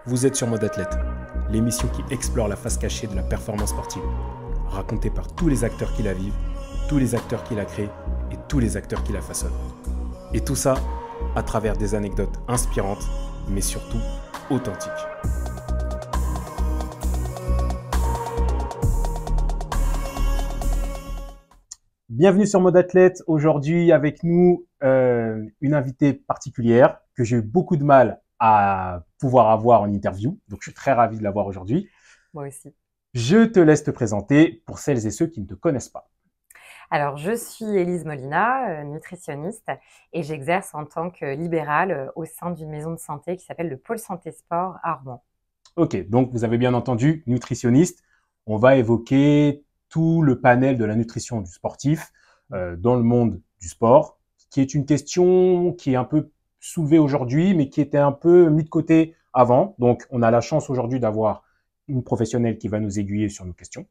Vous êtes sur Mode Athlète, l'émission qui explore la face cachée de la performance sportive, racontée par tous les acteurs qui la vivent, tous les acteurs qui la créent et tous les acteurs qui la façonnent. Et tout ça à travers des anecdotes inspirantes, mais surtout authentiques. Bienvenue sur Mode Athlète. Aujourd'hui avec nous une invitée particulière que j'ai eu beaucoup de mal à pouvoir avoir en interview. Donc je suis très ravi de l'avoir aujourd'hui. Moi aussi. Je te laisse te présenter pour celles et ceux qui ne te connaissent pas. Alors, je suis Élise Molina, nutritionniste, et j'exerce en tant que libérale au sein d'une maison de santé qui s'appelle le Pôle Santé Sport à Rouen. Ok, donc vous avez bien entendu, nutritionniste. On va évoquer tout le panel de la nutrition du sportif dans le monde du sport, qui est une question qui est un peu soulevée aujourd'hui, mais qui était un peu mis de côté avant. Donc, on a la chance aujourd'hui d'avoir une professionnelle qui va nous aiguiller sur nos questions.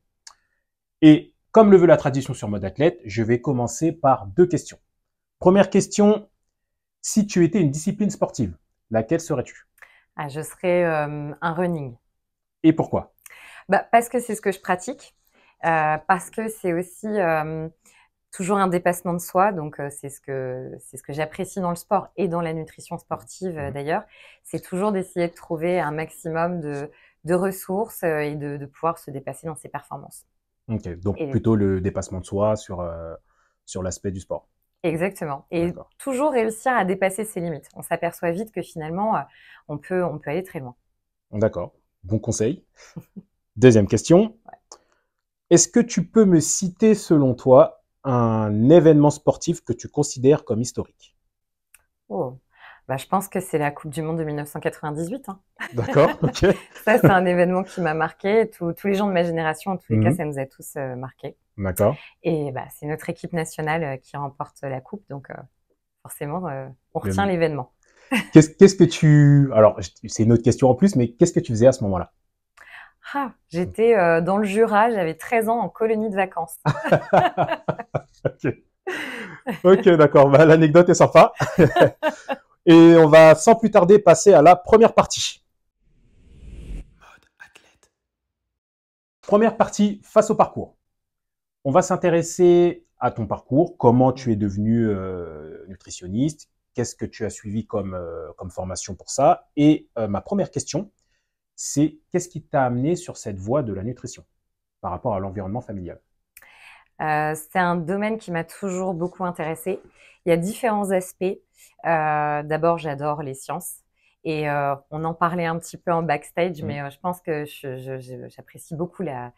Et comme le veut la tradition sur Mode Athlète, je vais commencer par deux questions. Première question, si tu étais une discipline sportive, laquelle serais-tu? Je serais un running. Et pourquoi? Parce que c'est ce que je pratique, parce que c'est aussi toujours un dépassement de soi, donc c'est ce que j'apprécie dans le sport et dans la nutrition sportive d'ailleurs. C'est toujours d'essayer de trouver un maximum de ressources et de pouvoir se dépasser dans ses performances. Ok, donc plutôt le dépassement de soi sur l'aspect du sport. Exactement. Et toujours réussir à dépasser ses limites. On s'aperçoit vite que finalement, on peut aller très loin. D'accord. Bon conseil. Deuxième question. Ouais. Est-ce que tu peux me citer, selon toi, un événement sportif que tu considères comme historique? Je pense que c'est la Coupe du Monde de 1998. Hein. D'accord, ok. Ça, c'est un événement qui m'a marqué. Tous les gens de ma génération, en tous les cas, ça nous a tous marqués. D'accord. Et c'est notre équipe nationale qui remporte la Coupe. Donc, forcément, on retient l'événement. Qu'est-ce que tu... Alors, c'est une autre question en plus, mais qu'est-ce que tu faisais à ce moment-là? J'étais dans le Jura, j'avais 13 ans en colonie de vacances. Ok, d'accord. L'anecdote est sympa. Et on va sans plus tarder passer à la première partie. Mode Athlète. Première partie, face au parcours. On va s'intéresser à ton parcours, comment tu es devenu nutritionniste, qu'est-ce que tu as suivi comme formation pour ça. Et ma première question, c'est qu'est-ce qui t'a amené sur cette voie de la nutrition par rapport à l'environnement familial? C'est un domaine qui m'a toujours beaucoup intéressée. Il y a différents aspects. D'abord, j'adore les sciences. Et on en parlait un petit peu en backstage, mais je pense que j'apprécie beaucoup la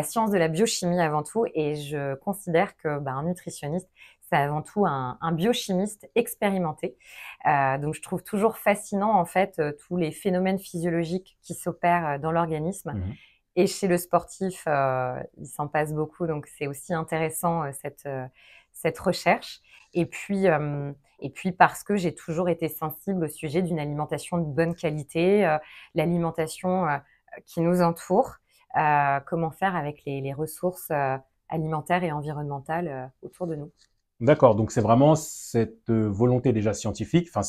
science de la biochimie avant tout. Et je considère que un nutritionniste, c'est avant tout un biochimiste expérimenté. Donc, je trouve toujours fascinant, en fait, tous les phénomènes physiologiques qui s'opèrent dans l'organisme. Et chez le sportif, il s'en passe beaucoup, donc c'est aussi intéressant cette recherche. Et puis parce que j'ai toujours été sensible au sujet d'une alimentation de bonne qualité, l'alimentation qui nous entoure, comment faire avec les ressources alimentaires et environnementales autour de nous. D'accord, donc c'est vraiment cette volonté déjà scientifique, enfin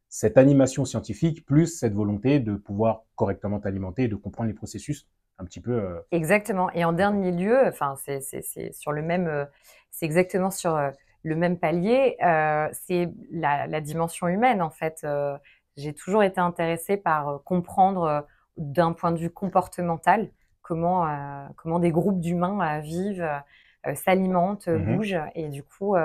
cette animation scientifique, plus cette volonté de pouvoir correctement t'alimenter et de comprendre les processus un petit peu. Exactement. Et en dernier lieu, c'est sur le même, c'est exactement sur le même palier. C'est la dimension humaine en fait. J'ai toujours été intéressée par comprendre d'un point de vue comportemental comment des groupes d'humains vivent, s'alimentent, bougent. Et du coup,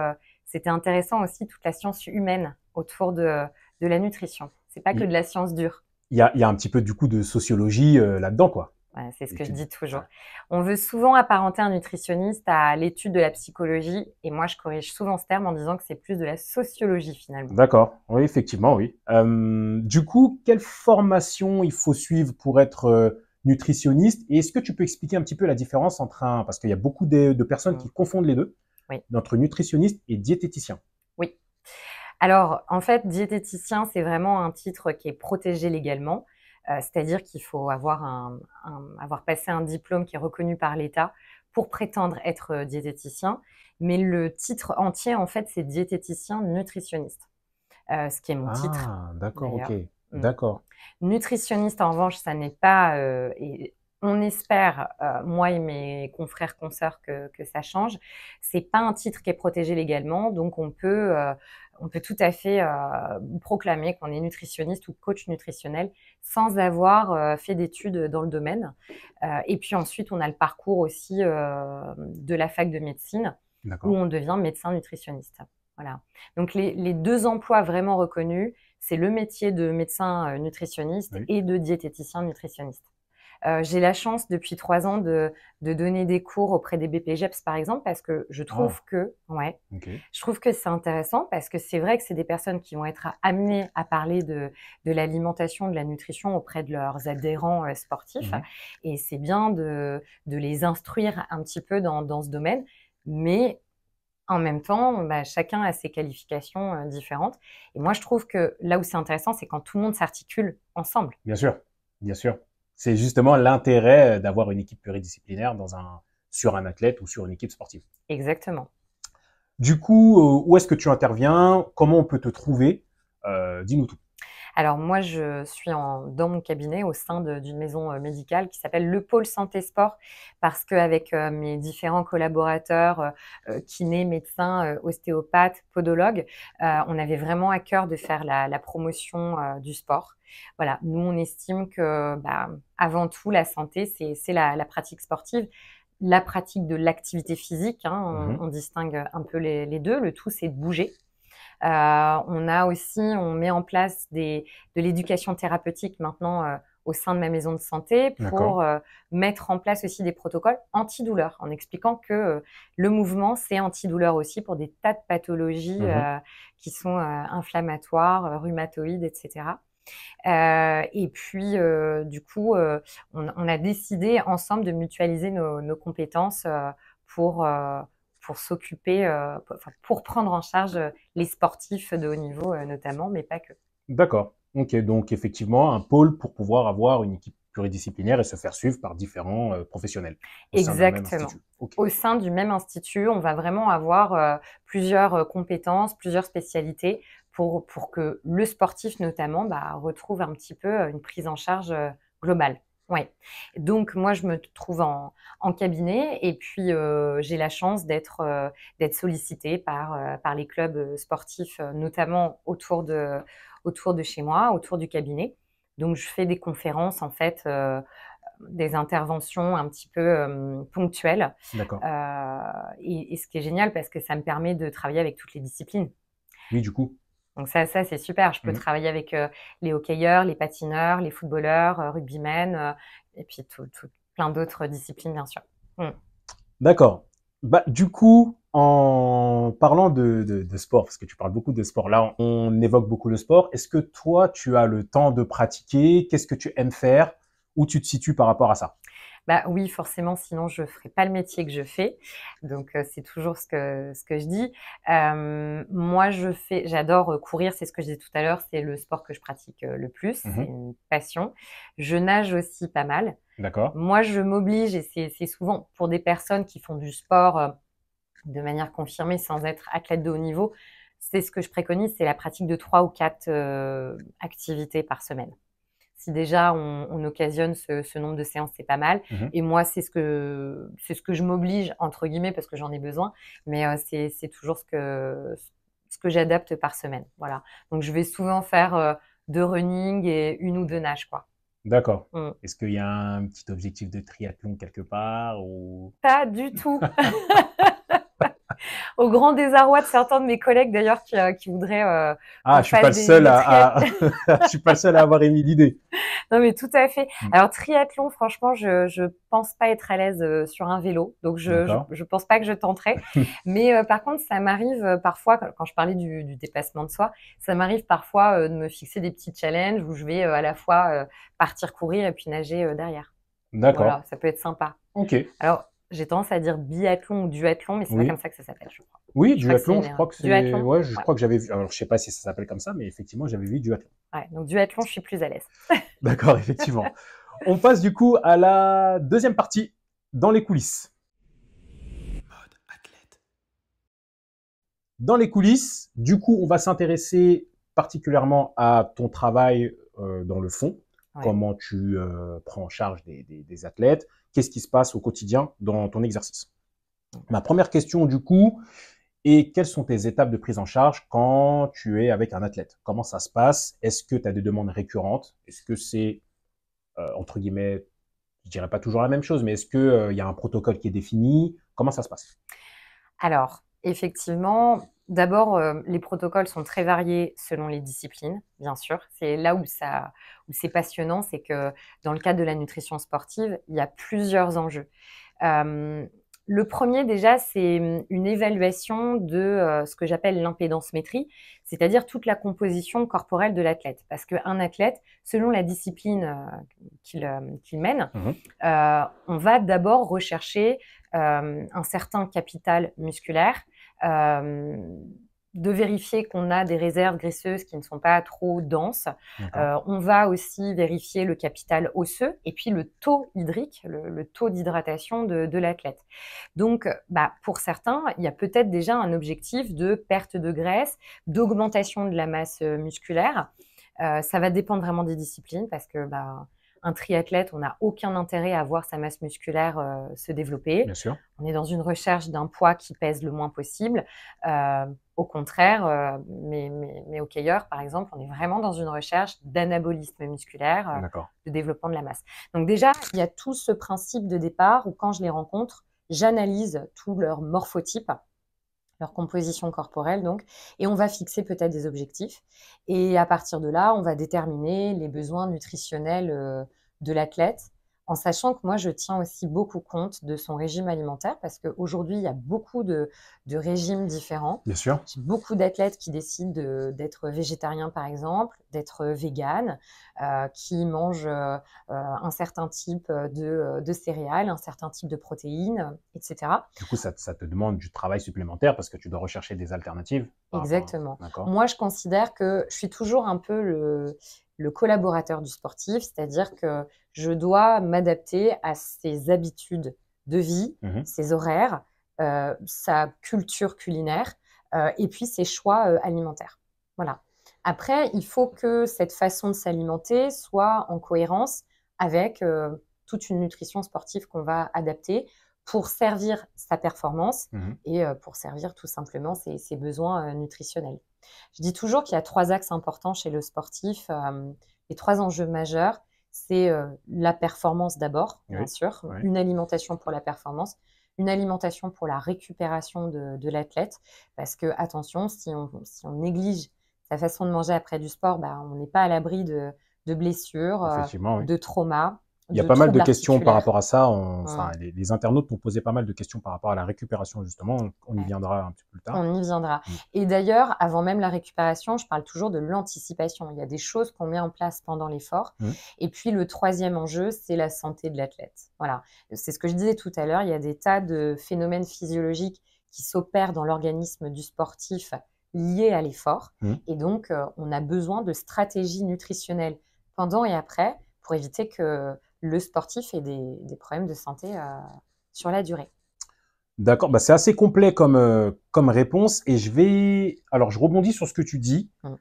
c'était intéressant aussi toute la science humaine autour de la nutrition. C'est pas que de la science dure. Il y a un petit peu du coup de sociologie là-dedans, quoi. Ouais, c'est ce que je dis toujours. On veut souvent apparenter un nutritionniste à l'étude de la psychologie, et moi je corrige souvent ce terme en disant que c'est plus de la sociologie finalement. D'accord, oui, effectivement, oui. Du coup, quelle formation il faut suivre pour être nutritionniste? Et est-ce que tu peux expliquer un petit peu la différence entre parce qu'il y a beaucoup de personnes qui confondent les deux, entre nutritionniste et diététicien. Oui. Alors, en fait, diététicien, c'est vraiment un titre qui est protégé légalement. C'est-à-dire qu'il faut avoir passé un diplôme qui est reconnu par l'État pour prétendre être diététicien. Mais le titre entier, en fait, c'est diététicien nutritionniste, ce qui est mon titre. Ah, d'accord, ok. D'accord. Nutritionniste, en revanche, ça n'est pas, et on espère, moi et mes confrères, consoeurs, que ça change. C'est pas un titre qui est protégé légalement, donc on peut tout à fait proclamer qu'on est nutritionniste ou coach nutritionnel sans avoir fait d'études dans le domaine. Et puis ensuite, on a le parcours aussi de la fac de médecine où D'accord. on devient médecin nutritionniste. Voilà. Donc les deux emplois vraiment reconnus, c'est le métier de médecin nutritionniste Oui. et de diététicien nutritionniste. J'ai la chance depuis 3 ans de donner des cours auprès des BPGEPS par exemple parce que Ah, ok. je trouve que c'est intéressant parce que c'est vrai que c'est des personnes qui vont être amenées à parler de l'alimentation, de la nutrition auprès de leurs adhérents sportifs Mhm. et c'est bien de les instruire un petit peu dans ce domaine, mais en même temps, bah, chacun a ses qualifications différentes. Et moi, je trouve que là où c'est intéressant, c'est quand tout le monde s'articule ensemble. Bien sûr, bien sûr. C'est justement l'intérêt d'avoir une équipe pluridisciplinaire sur un athlète ou sur une équipe sportive. Exactement. Du coup, où est-ce que tu interviens? Comment on peut te trouver? Dis-nous tout. Alors moi, je suis dans mon cabinet au sein d'une maison médicale qui s'appelle le pôle santé sport parce qu'avec mes différents collaborateurs, kinés, médecins, ostéopathes, podologues, on avait vraiment à cœur de faire la promotion du sport. Voilà, nous on estime que bah, avant tout la santé, c'est la pratique sportive. La pratique de l'activité physique, hein, Mhm. on distingue un peu les deux. Le tout, c'est de bouger. On met en place de l'éducation thérapeutique maintenant au sein de ma maison de santé D'accord. pour mettre en place aussi des protocoles antidouleurs en expliquant que le mouvement, c'est antidouleur aussi pour des tas de pathologies Mhm. qui sont inflammatoires, rhumatoïdes, etc. Et puis, du coup, on a décidé ensemble de mutualiser nos compétences pour s'occuper, pour prendre en charge les sportifs de haut niveau, notamment, mais pas que. D'accord. Ok, donc effectivement, un pôle pour pouvoir avoir une équipe pluridisciplinaire et se faire suivre par différents professionnels au sein d'un même Exactement. institut. Ok. Au sein du même institut, on va vraiment avoir plusieurs compétences, plusieurs spécialités pour que le sportif notamment bah, retrouve un petit peu une prise en charge globale. Ouais. Donc moi je me trouve en cabinet et puis j'ai la chance d'être sollicitée par les clubs sportifs, notamment autour de chez moi, autour du cabinet. Donc je fais des conférences en fait. Des interventions un petit peu ponctuelles. D'accord. Et ce qui est génial parce que ça me permet de travailler avec toutes les disciplines. Oui, du coup. Donc ça c'est super. Je peux Mhm. travailler avec les hockeyeurs, les patineurs, les footballeurs, rugbymen, et puis plein d'autres disciplines, bien sûr. Mm. D'accord. Bah, du coup, en parlant de sport, parce que tu parles beaucoup de sport, là, on évoque beaucoup le sport. Est-ce que toi, tu as le temps de pratiquer? Qu'est-ce que tu aimes faire? Où tu te situes par rapport à ça? Bah oui, forcément, sinon je ferais pas le métier que je fais. Donc c'est toujours ce que je dis. Moi, j'adore courir. C'est ce que je disais tout à l'heure. C'est le sport que je pratique le plus. C'est Mhm. une passion. Je nage aussi pas mal. D'accord. Moi, je m'oblige, et c'est souvent pour des personnes qui font du sport de manière confirmée sans être athlète de haut niveau, c'est ce que je préconise, c'est la pratique de 3 ou 4 activités par semaine. Si déjà on occasionne ce nombre de séances, c'est pas mal. Mhm. Et moi, c'est ce que je m'oblige entre guillemets parce que j'en ai besoin, mais c'est toujours ce que j'adapte par semaine. Voilà. Donc je vais souvent faire 2 running et 1 ou 2 nages, quoi. D'accord. Mm. Est-ce qu'il y a un petit objectif de triathlon quelque part ou... Pas du tout. Au grand désarroi de certains de mes collègues d'ailleurs qui voudraient Ah, qu'on je suis pas fasse le seul des triathlons. je suis pas le seul à avoir émis l'idée. Non, mais tout à fait. Mm. Alors, triathlon, franchement, je pense pas être à l'aise sur un vélo. Donc, D'accord. je pense pas que je tenterai. Mais par contre, ça m'arrive parfois, quand je parlais du dépassement de soi, ça m'arrive parfois de me fixer des petits challenges où je vais à la fois partir courir et puis nager derrière. D'accord. Voilà, ça peut être sympa. Ok. Alors, j'ai tendance à dire biathlon ou duathlon, mais c'est pas comme Oui. ça que ça s'appelle, je crois. Oui, Je crois que c'est duathlon, une je erreur. crois que c'est... Duathlon? Ouais, je Ouais. crois que j'avais vu... Alors, je sais pas si ça s'appelle comme ça, mais effectivement, j'avais vu duathlon. Ouais. Donc, duathlon, je suis plus à l'aise. D'accord, effectivement. On passe du coup à la deuxième partie, dans les coulisses. Mode athlète. Dans les coulisses, du coup, on va s'intéresser particulièrement à ton travail dans le fond, Ouais. comment tu prends en charge des athlètes, qu'est-ce qui se passe au quotidien dans ton exercice. Ma première question du coup est quelles sont tes étapes de prise en charge quand tu es avec un athlète? Comment ça se passe? Est-ce que tu as des demandes récurrentes? Est-ce que c'est, entre guillemets, je dirais pas toujours la même chose, mais est-ce qu'il y a un protocole qui est défini? Comment ça se passe? Alors, effectivement, d'abord, les protocoles sont très variés selon les disciplines, bien sûr. C'est là où c'est passionnant, c'est que dans le cadre de la nutrition sportive, il y a plusieurs enjeux. Hem, le premier déjà, c'est, une évaluation de, ce que j'appelle l'impédance-métrie, c'est-à-dire toute la composition corporelle de l'athlète. Parce qu'un athlète, selon la discipline, qu'il mène, Mhm. on va d'abord rechercher un certain capital musculaire, de vérifier qu'on a des réserves graisseuses qui ne sont pas trop denses. On va aussi vérifier le capital osseux et puis le taux hydrique, le taux d'hydratation de l'athlète. Donc, pour certains, il y a peut-être déjà un objectif de perte de graisse, d'augmentation de la masse musculaire. Ça va dépendre vraiment des disciplines parce que un triathlète, on n'a aucun intérêt à voir sa masse musculaire se développer. Bien sûr. On est dans une recherche d'un poids qui pèse le moins possible. Au contraire, mes hockeyeurs, par exemple, on est vraiment dans une recherche d'anabolisme musculaire, D'accord. de développement de la masse. Donc déjà, il y a tout ce principe de départ où quand je les rencontre, j'analyse tout leur morphotype, leur composition corporelle donc, et on va fixer peut-être des objectifs. Et à partir de là, on va déterminer les besoins nutritionnels de l'athlète, en sachant que moi, je tiens aussi beaucoup compte de son régime alimentaire, parce qu'aujourd'hui, il y a beaucoup de régimes différents. Bien sûr. J'ai beaucoup d'athlètes qui décident d'être végétariens, par exemple, d'être véganes, qui mangent un certain type de céréales, un certain type de protéines, etc. Du coup, ça te demande du travail supplémentaire parce que tu dois rechercher des alternatives. Exactement. D'accord. Moi, je considère que je suis toujours un peu le collaborateur du sportif, c'est-à-dire que je dois m'adapter à ses habitudes de vie, Mhm. ses horaires, sa culture culinaire et puis ses choix alimentaires. Voilà. Après, il faut que cette façon de s'alimenter soit en cohérence avec toute une nutrition sportive qu'on va adapter pour servir sa performance Mhm. et pour servir tout simplement ses besoins nutritionnels. Je dis toujours qu'il y a 3 axes importants chez le sportif, les 3 enjeux majeurs. C'est la performance d'abord, bien Oui. sûr, Oui. une alimentation pour la performance, une alimentation pour la récupération de l'athlète. Parce que, attention, si on néglige sa façon de manger après du sport, on n'est pas à l'abri de blessures, Effectivement, oui. de traumas, Il y a de pas mal de troubles questions par articulaires. rapport à ça. Mmh. Les internautes m'ont posé pas mal de questions par rapport à la récupération, justement. On y Ouais. viendra un petit peu plus tard. On y viendra. Mm. Et d'ailleurs, avant même la récupération, je parle toujours de l'anticipation. Il y a des choses qu'on met en place pendant l'effort. Mm. Et puis, le troisième enjeu, c'est la santé de l'athlète. Voilà. C'est ce que je disais tout à l'heure. Il y a des tas de phénomènes physiologiques qui s'opèrent dans l'organisme du sportif liés à l'effort. Mm. Et donc, on a besoin de stratégies nutritionnelles pendant et après pour éviter que le sportif ait des problèmes de santé sur la durée. D'accord, c'est assez complet comme réponse et alors je rebondis sur ce que tu dis, Mm.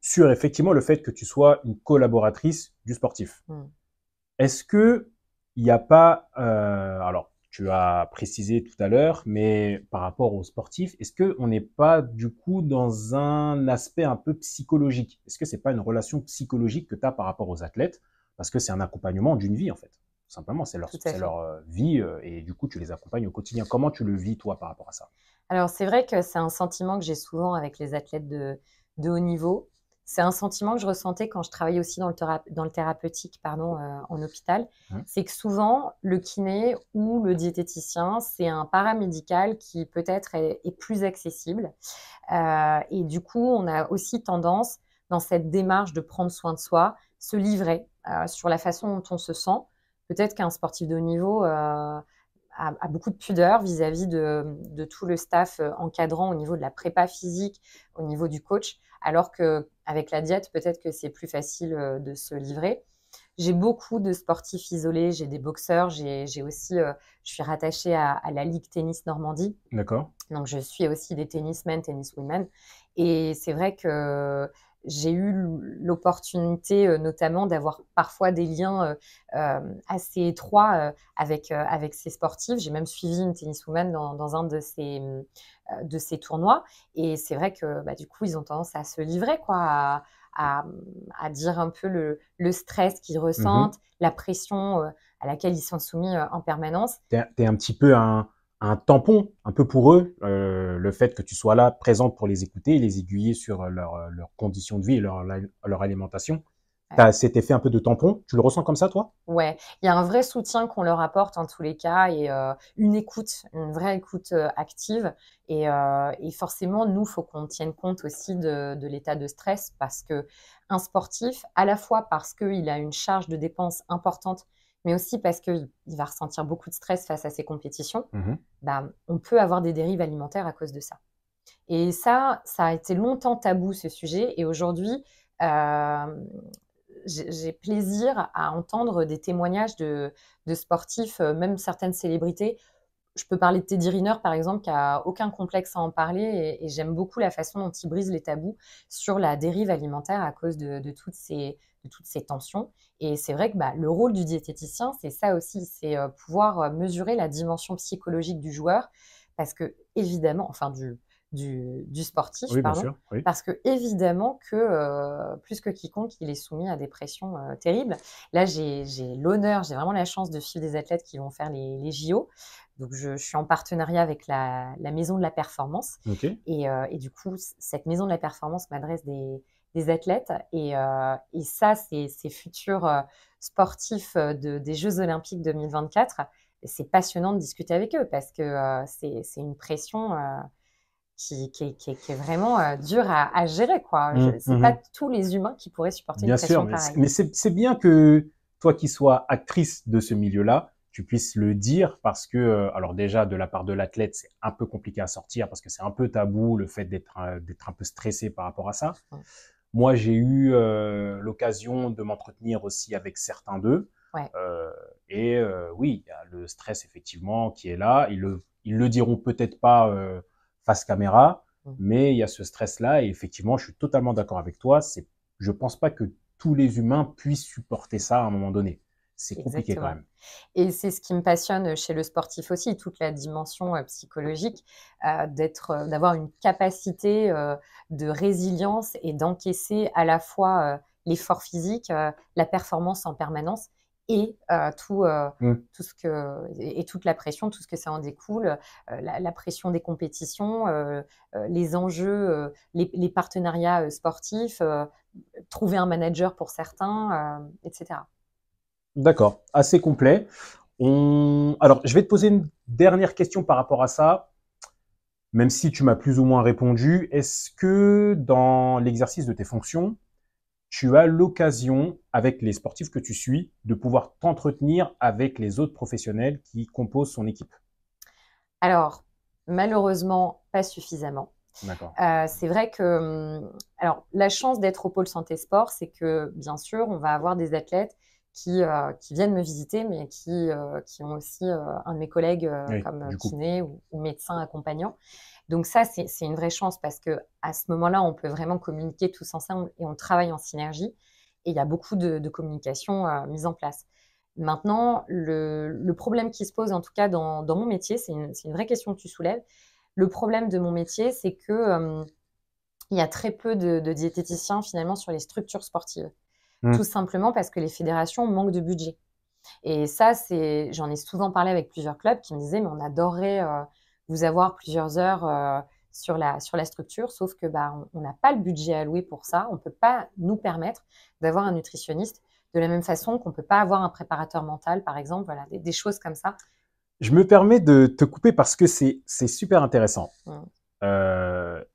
sur effectivement le fait que tu sois une collaboratrice du sportif. Mm. Est-ce que il n'y a pas, alors tu as précisé tout à l'heure, mais par rapport aux sportifs, est-ce qu'on n'est pas du coup dans un aspect un peu psychologique? Est-ce que c'est pas une relation psychologique que tu as par rapport aux athlètes? Parce que c'est un accompagnement d'une vie en fait. Tout simplement, c'est Tout à fait. leur vie et du coup tu les accompagnes au quotidien. Comment tu le vis toi par rapport à ça? Alors, c'est vrai que c'est un sentiment que j'ai souvent avec les athlètes de haut niveau. C'est un sentiment que je ressentais quand je travaillais aussi dans le thérapeutique, pardon, en hôpital. Mmh. C'est que souvent, le kiné ou le diététicien, c'est un paramédical qui peut-être est plus accessible. Et du coup, on a aussi tendance, dans cette démarche de prendre soin de soi, se livrer sur la façon dont on se sent. Peut-être qu'un sportif de haut niveau a beaucoup de pudeur vis-à-vis de tout le staff encadrant au niveau de la prépa physique, au niveau du coach, alors qu'avec la diète, peut-être que c'est plus facile de se livrer. J'ai beaucoup de sportifs isolés, j'ai des boxeurs, j'ai aussi, je suis rattachée à la Ligue Tennis Normandie. D'accord. Donc, je suis aussi des tennismen, tenniswomen. Et c'est vrai que j'ai eu l'opportunité notamment d'avoir parfois des liens assez étroits avec ces sportifs. J'ai même suivi une tenniswoman dans un de ces tournois. Et c'est vrai que du coup, ils ont tendance à se livrer, quoi, à, à dire un peu le stress qu'ils Mhm. ressentent, la pression à laquelle ils sont soumis en permanence. T'es un petit peu un tampon, un peu pour eux, le fait que tu sois là, présente pour les écouter et les aiguiller sur leurs conditions de vie et leur alimentation. Tu as cet effet un peu de tampon, tu le ressens comme ça, toi? Ouais, il y a un vrai soutien qu'on leur apporte en tous les cas et une écoute, une vraie écoute active. Et forcément, nous, faut qu'on tienne compte aussi de l'état de stress parce que un sportif, à la fois parce qu'il a une charge de dépenses importante, mais aussi parce qu'il va ressentir beaucoup de stress face à ses compétitions, Mhm. on peut avoir des dérives alimentaires à cause de ça. Et ça a été longtemps tabou, ce sujet. Et aujourd'hui, euh, j'ai plaisir à entendre des témoignages de sportifs, même certaines célébrités. Je peux parler de Teddy Riner, par exemple, qui a aucun complexe à en parler. Et j'aime beaucoup la façon dont il brise les tabous sur la dérive alimentaire à cause de toutes ces tensions. Et c'est vrai que le rôle du diététicien, c'est ça aussi, c'est pouvoir mesurer la dimension psychologique du joueur, parce que évidemment, enfin du sportif, Oui, bien pardon, sûr, oui. parce que évidemment que plus que quiconque, il est soumis à des pressions terribles. Là, j'ai l'honneur, j'ai vraiment la chance de suivre des athlètes qui vont faire les JO. Donc, je suis en partenariat avec la Maison de la Performance. Ok. Et du coup, cette Maison de la Performance m'adresse des athlètes. Et ça, ces futurs sportifs des Jeux Olympiques 2024, c'est passionnant de discuter avec eux parce que c'est une pression qui est vraiment dure à gérer, quoi. C'est pas Mhm. tous les humains qui pourraient supporter une Bien sûr, pression mais pareille. c'est bien que toi qui sois actrice de ce milieu-là, tu puisses le dire parce que, alors déjà, de la part de l'athlète, c'est un peu compliqué à sortir parce que c'est un peu tabou le fait d'être un peu stressé par rapport à ça. Mm. Moi, j'ai eu l'occasion de m'entretenir aussi avec certains d'eux. Ouais, Euh, oui, il y a le stress effectivement qui est là. Ils le diront peut-être pas face caméra, mm, mais il y a ce stress-là. Et effectivement, je suis totalement d'accord avec toi. Je pense pas que tous les humains puissent supporter ça à un moment donné. C'est compliqué quand exactement. même. Et c'est ce qui me passionne chez le sportif aussi, toute la dimension psychologique, d'avoir une capacité de résilience et d'encaisser à la fois l'effort physique, la performance en permanence et Mm. tout ce et toute la pression, tout ce que ça en découle, la pression des compétitions, les enjeux, les partenariats sportifs, trouver un manager pour certains, etc. D'accord, assez complet. Alors, je vais te poser une dernière question par rapport à ça. Même si tu m'as plus ou moins répondu, est-ce que dans l'exercice de tes fonctions, tu as l'occasion, avec les sportifs que tu suis, de pouvoir t'entretenir avec les autres professionnels qui composent son équipe? Alors, malheureusement, pas suffisamment. D'accord. C'est vrai que, alors, la chance d'être au pôle santé sport, c'est que, bien sûr, on va avoir des athlètes qui viennent me visiter, mais qui ont aussi un de mes collègues Oui, comme du coup. kiné ou médecin accompagnant. Donc ça, c'est une vraie chance parce que à ce moment-là, on peut vraiment communiquer tous ensemble et on travaille en synergie. Et il y a beaucoup de communication mise en place. Maintenant, le problème qui se pose, en tout cas dans mon métier, c'est une vraie question que tu soulèves. Le problème de mon métier, c'est que il y a très peu de diététiciens finalement sur les structures sportives. Tout Hmm. simplement parce que les fédérations manquent de budget. Et ça, j'en ai souvent parlé avec plusieurs clubs qui me disaient, mais on adorerait vous avoir plusieurs heures sur la structure, sauf que on n'a pas le budget alloué pour ça. On ne peut pas nous permettre d'avoir un nutritionniste de la même façon qu'on ne peut pas avoir un préparateur mental, par exemple, voilà, des choses comme ça. Je me permets de te couper parce que c'est super intéressant. Mm.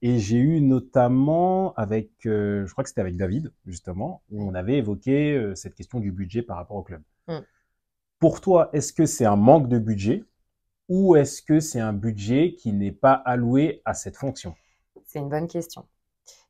Et j'ai eu notamment avec, je crois que c'était avec David, justement, où Ouais. on avait évoqué cette question du budget par rapport au club. Mm. Pour toi, est-ce que c'est un manque de budget ou est-ce que c'est un budget qui n'est pas alloué à cette fonction? C'est une bonne question.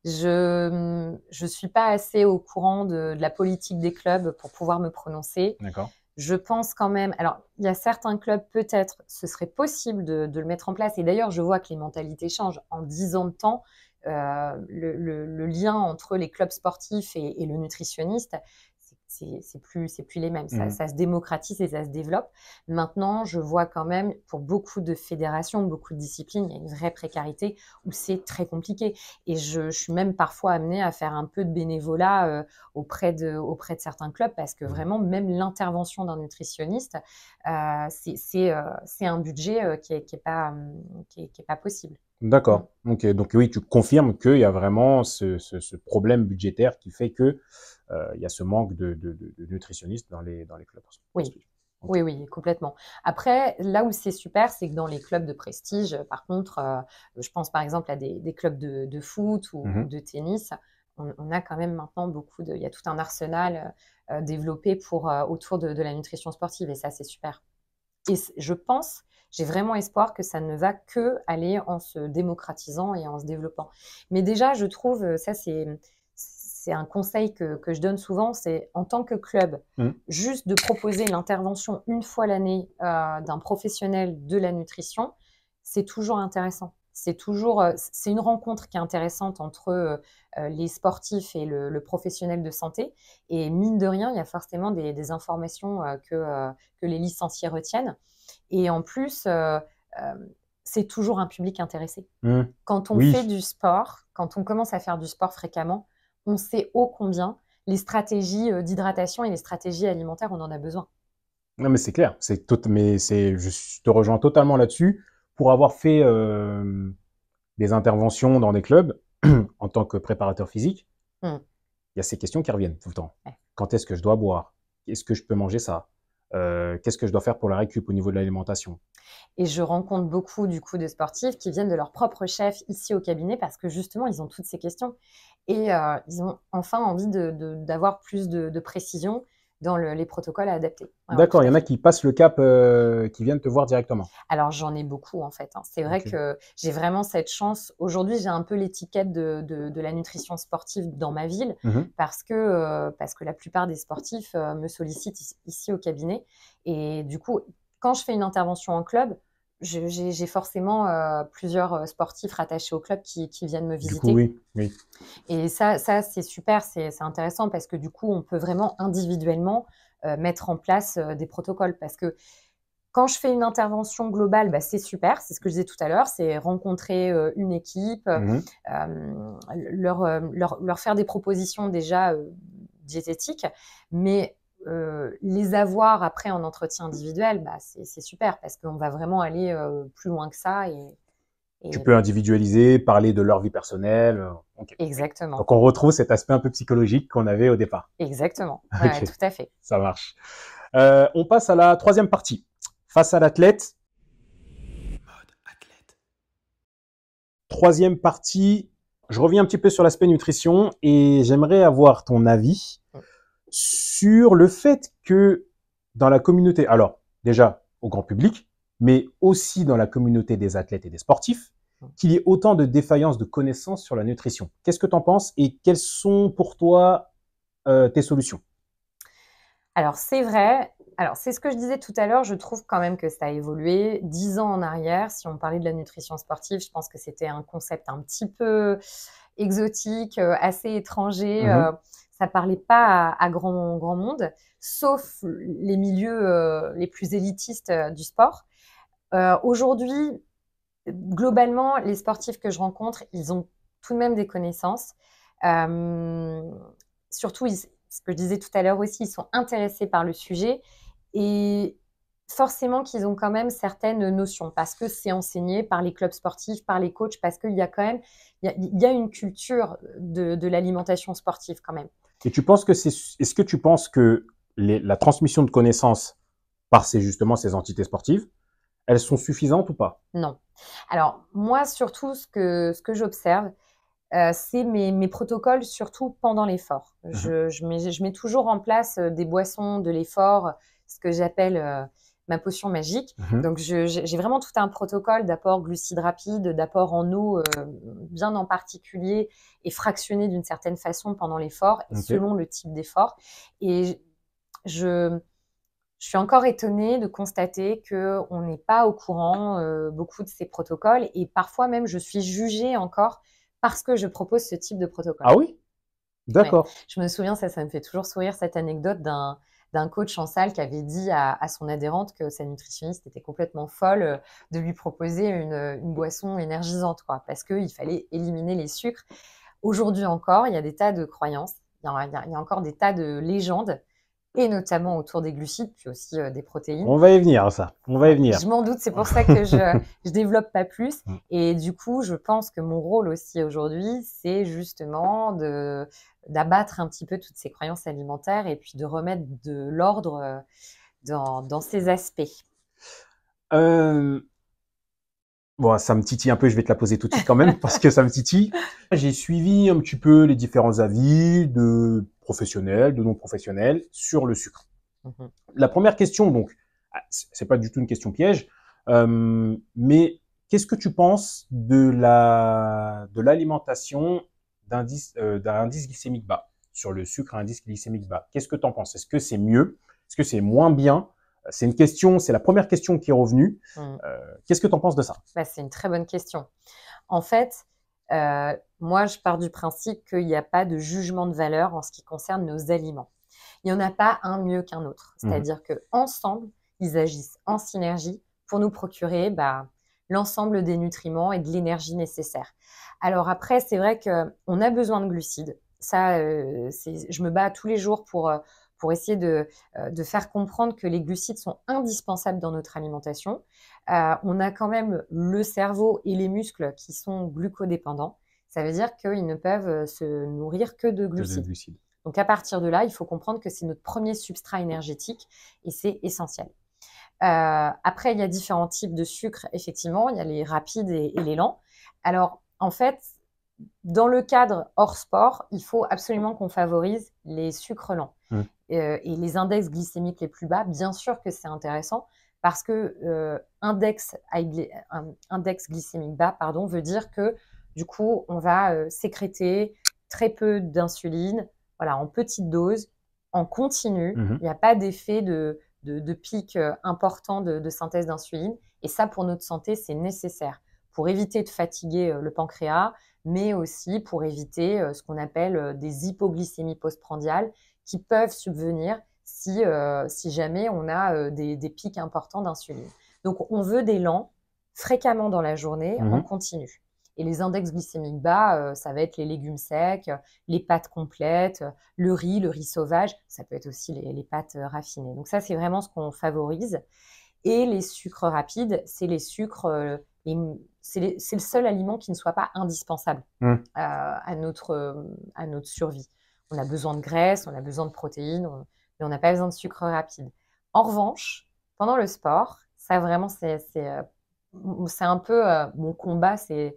Je suis pas assez au courant de la politique des clubs pour pouvoir me prononcer. D'accord. Je pense quand même, alors il y a certains clubs, peut-être, ce serait possible de le mettre en place. Et d'ailleurs, je vois que les mentalités changent. En 10 ans de temps, le lien entre les clubs sportifs et le nutritionniste, c'est plus les mêmes. Ça se démocratise et ça se développe. Maintenant, je vois quand même, pour beaucoup de fédérations, beaucoup de disciplines, il y a une vraie précarité où c'est très compliqué. Et je suis même parfois amenée à faire un peu de bénévolat auprès de certains clubs, parce que vraiment, même l'intervention d'un nutritionniste, c'est un budget qui est pas possible. D'accord. Ok. Donc oui, tu confirmes qu'il y a vraiment ce problème budgétaire qui fait que il y a ce manque de nutritionnistes dans les clubs sportifs. Oui, oui, complètement. Après, là où c'est super, c'est que dans les clubs de prestige, par contre, je pense par exemple à des clubs de foot ou de tennis, on a quand même maintenant il y a tout un arsenal développé autour de la nutrition sportive, et ça, c'est super. Et j'ai vraiment espoir que ça ne va que aller en se démocratisant et en se développant. Mais déjà, je trouve, ça c'est un conseil que je donne souvent, c'est en tant que club, juste de proposer l'intervention une fois l'année d'un professionnel de la nutrition, c'est toujours intéressant. C'est une rencontre qui est intéressante entre les sportifs et le professionnel de santé. Et mine de rien, il y a forcément des informations que les licenciés retiennent. Et en plus, c'est toujours un public intéressé. Quand on fait du sport, quand on commence à faire du sport fréquemment, on sait ô combien les stratégies d'hydratation et les stratégies alimentaires, on en a besoin. Non, mais c'est clair. Je te rejoins totalement là-dessus. Pour avoir fait des interventions dans des clubs en tant que préparateur physique, il y a ces questions qui reviennent tout le temps. Ouais. Quand est-ce que je dois boire? Est-ce que je peux manger ça? Qu'est-ce que je dois faire pour la récup au niveau de l'alimentation? Et je rencontre beaucoup du coup de sportifs qui viennent de leur propre chef ici au cabinet, parce que justement ils ont toutes ces questions et ils ont enfin envie d'avoir plus de précision dans les protocoles à adapter. D'accord, il y en a qui passent le cap, qui viennent te voir directement. Alors j'en ai beaucoup en fait. C'est vrai que j'ai vraiment cette chance. Aujourd'hui, j'ai un peu l'étiquette de la nutrition sportive dans ma ville, parce que la plupart des sportifs me sollicitent ici au cabinet. Et du coup, quand je fais une intervention en club, j'ai forcément plusieurs sportifs rattachés au club qui viennent me visiter. Du coup, oui. Et ça c'est super, c'est intéressant, parce que du coup, on peut vraiment individuellement mettre en place des protocoles. Parce que quand je fais une intervention globale, c'est super, c'est ce que je disais tout à l'heure, c'est rencontrer une équipe, leur faire des propositions déjà diététiques, mais les avoir après en entretien individuel, c'est super, parce qu'on va vraiment aller plus loin que ça. Tu peux individualiser, parler de leur vie personnelle. Exactement. Donc on retrouve cet aspect un peu psychologique qu'on avait au départ. Exactement, ouais, tout à fait. Ça marche. On passe à la troisième partie. Face à l'athlète. Mode athlète. Troisième partie, je reviens un petit peu sur l'aspect nutrition et j'aimerais avoir ton avis sur le fait que dans la communauté, alors déjà au grand public, mais aussi dans la communauté des athlètes et des sportifs, qu'il y ait autant de défaillances de connaissances sur la nutrition. Qu'est-ce que tu en penses et quelles sont pour toi tes solutions? Alors c'est vrai, c'est ce que je disais tout à l'heure, je trouve quand même que ça a évolué. 10 ans en arrière, si on parlait de la nutrition sportive, je pense que c'était un concept un petit peu exotique, assez étranger. Ça parlait pas à grand monde, sauf les milieux les plus élitistes du sport. Aujourd'hui, globalement, les sportifs que je rencontre, ils ont tout de même des connaissances. Surtout, ce que je disais tout à l'heure aussi, ils sont intéressés par le sujet, et forcément qu'ils ont quand même certaines notions, parce que c'est enseigné par les clubs sportifs, par les coachs, parce qu'il y a quand même il y a une culture de l'alimentation sportive quand même. Et est-ce que tu penses que la transmission de connaissances par ces entités sportives, elles sont suffisantes ou pas? Non. Alors moi, surtout, ce que j'observe, c'est mes protocoles, surtout pendant l'effort. Je mets toujours en place des boissons de l'effort, ce que j'appelle ma potion magique. Donc j'ai vraiment tout un protocole d'apport glucides rapides, d'apport en eau bien en particulier, et fractionné d'une certaine façon pendant l'effort, selon le type d'effort. Et je suis encore étonnée de constater qu'on n'est pas au courant beaucoup de ces protocoles, et parfois même je suis jugée encore parce que je propose ce type de protocole. Ah oui? Ouais. D'accord. Je me souviens, ça me fait toujours sourire, cette anecdote d'un coach en salle qui avait dit à son adhérente que sa nutritionniste était complètement folle de lui proposer une boisson énergisante, quoi, parce qu'il fallait éliminer les sucres. Aujourd'hui encore, il y a des tas de croyances, il y a encore des tas de légendes, et notamment autour des glucides, puis aussi des protéines. On va y venir, ça. On va y venir. Je m'en doute, c'est pour ça que je développe pas plus. Mm. Et du coup, je pense que mon rôle aussi aujourd'hui, c'est justement d'abattre un petit peu toutes ces croyances alimentaires et puis de remettre de l'ordre dans ces aspects. Bon, ça me titille un peu, je vais te la poser tout de suite quand même, parce que ça me titille. J'ai suivi un petit peu les différents avis de professionnels, de non-professionnels sur le sucre. Mhm. La première question, donc, c'est pas du tout une question piège, mais qu'est-ce que tu penses de l'alimentation d'un indice glycémique bas, sur le sucre à indice glycémique bas? Qu'est-ce que tu en penses? Est-ce que c'est mieux? Est-ce que c'est moins bien? C'est une question, c'est la première question qui est revenue. Qu'est-ce que tu en penses de ça? Bah, c'est une très bonne question. En fait, moi, je pars du principe qu'il n'y a pas de jugement de valeur en ce qui concerne nos aliments. Il n'y en a pas un mieux qu'un autre. C'est-à-dire qu'ensemble, ils agissent en synergie pour nous procurer l'ensemble des nutriments et de l'énergie nécessaire. Alors après, c'est vrai qu'on a besoin de glucides. Ça, je me bats tous les jours pour essayer de faire comprendre que les glucides sont indispensables dans notre alimentation. On a quand même le cerveau et les muscles qui sont glucodépendants. Ça veut dire qu'ils ne peuvent se nourrir que de glucides. Donc à partir de là, il faut comprendre que c'est notre premier substrat énergétique et c'est essentiel. Après, il y a différents types de sucres, effectivement. Il y a les rapides et les lents. Alors, en fait, dans le cadre hors sport, il faut absolument qu'on favorise les sucres lents. Et les index glycémiques les plus bas, bien sûr que c'est intéressant parce que index glycémique bas, veut dire que du coup, on va sécréter très peu d'insuline, voilà, en petite dose, en continu. Il n'y a pas d'effet de pic important de synthèse d'insuline. Et ça, pour notre santé, c'est nécessaire pour éviter de fatiguer le pancréas, mais aussi pour éviter ce qu'on appelle des hypoglycémies postprandiales qui peuvent subvenir si jamais on a des pics importants d'insuline. Donc, on veut des lents fréquemment dans la journée en continu. Et les index glycémiques bas, ça va être les légumes secs, les pâtes complètes, le riz sauvage, ça peut être aussi les pâtes raffinées. Donc ça, c'est vraiment ce qu'on favorise. Et les sucres rapides, c'est les sucres, c'est le seul aliment qui ne soit pas indispensable à notre survie. On a besoin de graisse, on a besoin de protéines, mais on n'a pas besoin de sucre rapide. En revanche, pendant le sport, ça vraiment, c'est un peu mon combat, c'est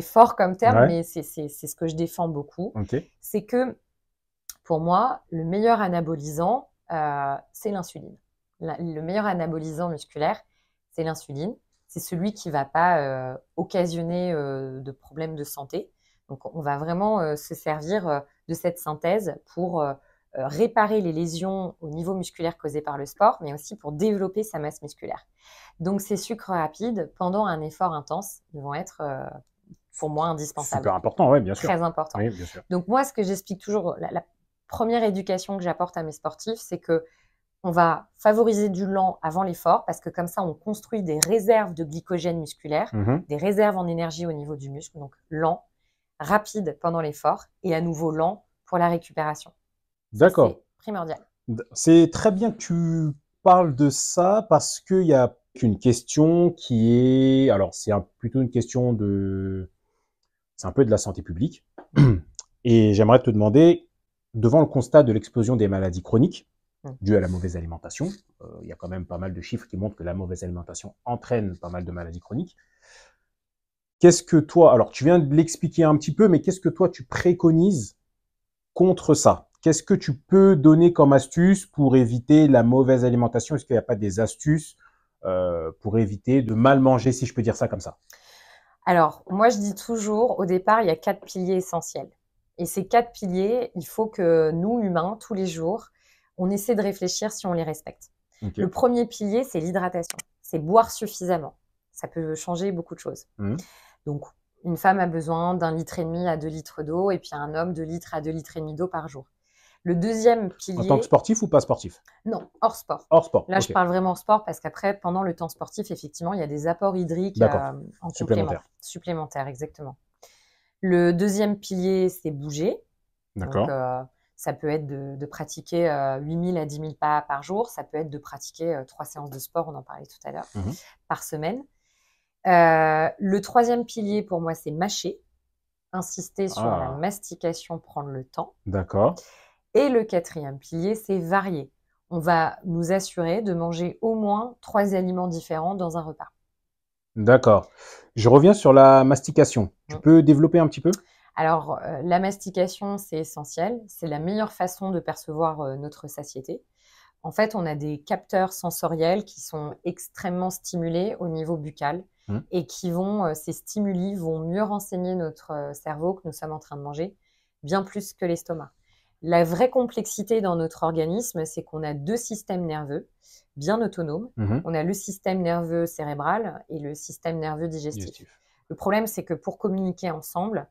fort comme terme, mais c'est ce que je défends beaucoup. C'est que, pour moi, le meilleur anabolisant, c'est l'insuline. Le meilleur anabolisant musculaire, c'est l'insuline. C'est celui qui ne va pas occasionner de problèmes de santé. Donc, on va vraiment se servir de cette synthèse pour réparer les lésions au niveau musculaire causées par le sport, mais aussi pour développer sa masse musculaire. Donc, ces sucres rapides, pendant un effort intense, ils vont être, pour moi, indispensables. Super important, oui, bien sûr. Très important. Oui, bien sûr. Donc, moi, ce que j'explique toujours, la première éducation que j'apporte à mes sportifs, c'est que on va favoriser du lent avant l'effort parce que comme ça, on construit des réserves de glycogène musculaire, des réserves en énergie au niveau du muscle. Donc, lent, rapide pendant l'effort et à nouveau lent pour la récupération. D'accord. C'est primordial. C'est très bien que tu parles de ça parce qu'il y a une question qui est... Alors, c'est plutôt une question de... C'est un peu de la santé publique. Et j'aimerais te demander, devant le constat de l'explosion des maladies chroniques, dû à la mauvaise alimentation. Il y a quand même pas mal de chiffres qui montrent que la mauvaise alimentation entraîne pas mal de maladies chroniques. Qu'est-ce que toi, alors tu viens de l'expliquer un petit peu, mais qu'est-ce que toi tu préconises contre ça? Qu'est-ce que tu peux donner comme astuce pour éviter la mauvaise alimentation? Est-ce qu'il n'y a pas des astuces pour éviter de mal manger, si je peux dire ça comme ça? Alors, moi je dis toujours, au départ, il y a 4 piliers essentiels. Et ces 4 piliers, il faut que nous, humains, tous les jours, on essaie de réfléchir si on les respecte. Le premier pilier, c'est l'hydratation. C'est boire suffisamment. Ça peut changer beaucoup de choses. Donc, Une femme a besoin d'1,5 litre à 2 litres d'eau et puis un homme 2 litres à 2,5 litres d'eau par jour. Le deuxième En tant que pilier, sportif ou pas sportif? non, hors sport. Hors sport, Là, je ok. parle vraiment hors sport parce qu'après, pendant le temps sportif, effectivement, il y a des apports hydriques D'accord. en complément. Supplémentaire. Supplémentaires, exactement. Le deuxième pilier, c'est bouger. Donc, D'accord. ça peut être de pratiquer 8000 à 10 000 pas par jour. Ça peut être de pratiquer 3 séances de sport, on en parlait tout à l'heure, Mhm. par semaine. Le troisième pilier, pour moi, c'est mâcher. Insister sur la Ah, mastication, prendre le temps. d'accord. Et le quatrième pilier, c'est varier. On va nous assurer de manger au moins 3 aliments différents dans un repas. D'accord. Je reviens sur la mastication. Tu Mm. peux développer un petit peu? Alors, la mastication, c'est essentiel. C'est la meilleure façon de percevoir notre satiété. En fait, on a des capteurs sensoriels qui sont extrêmement stimulés au niveau buccal Hmm. et ces stimuli vont mieux renseigner notre cerveau que nous sommes en train de manger, bien plus que l'estomac. La vraie complexité dans notre organisme, c'est qu'on a 2 systèmes nerveux bien autonomes. Mhm. On a le système nerveux cérébral et le système nerveux digestif. Digestif. Le problème, c'est que pour communiquer ensemble,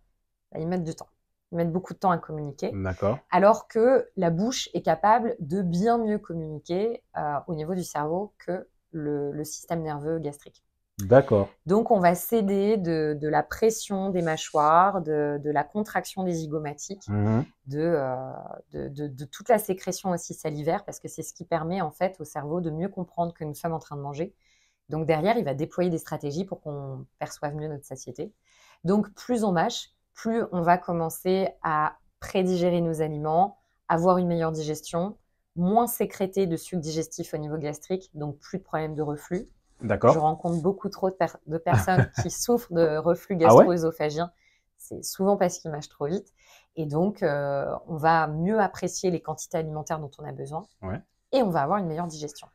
ils mettent du temps. Ils mettent beaucoup de temps à communiquer. D'accord. Alors que la bouche est capable de bien mieux communiquer au niveau du cerveau que le système nerveux gastrique. D'accord. Donc, on va s'aider de la pression des mâchoires, de la contraction des zygomatiques, Mhm. de toute la sécrétion aussi salivaire, parce que c'est ce qui permet en fait au cerveau de mieux comprendre que nous sommes en train de manger. Donc derrière, il va déployer des stratégies pour qu'on perçoive mieux notre satiété. Donc plus on mâche, plus on va commencer à prédigérer nos aliments, avoir une meilleure digestion, moins sécréter de sucre digestif au niveau gastrique, donc plus de problèmes de reflux. Je D'accord. rencontre beaucoup trop de personnes qui souffrent de reflux Ah ouais? gastro-œsophagien. C'est souvent parce qu'ils mâchent trop vite. Et donc, on va mieux apprécier les quantités alimentaires dont on a besoin Ouais. et on va avoir une meilleure digestion.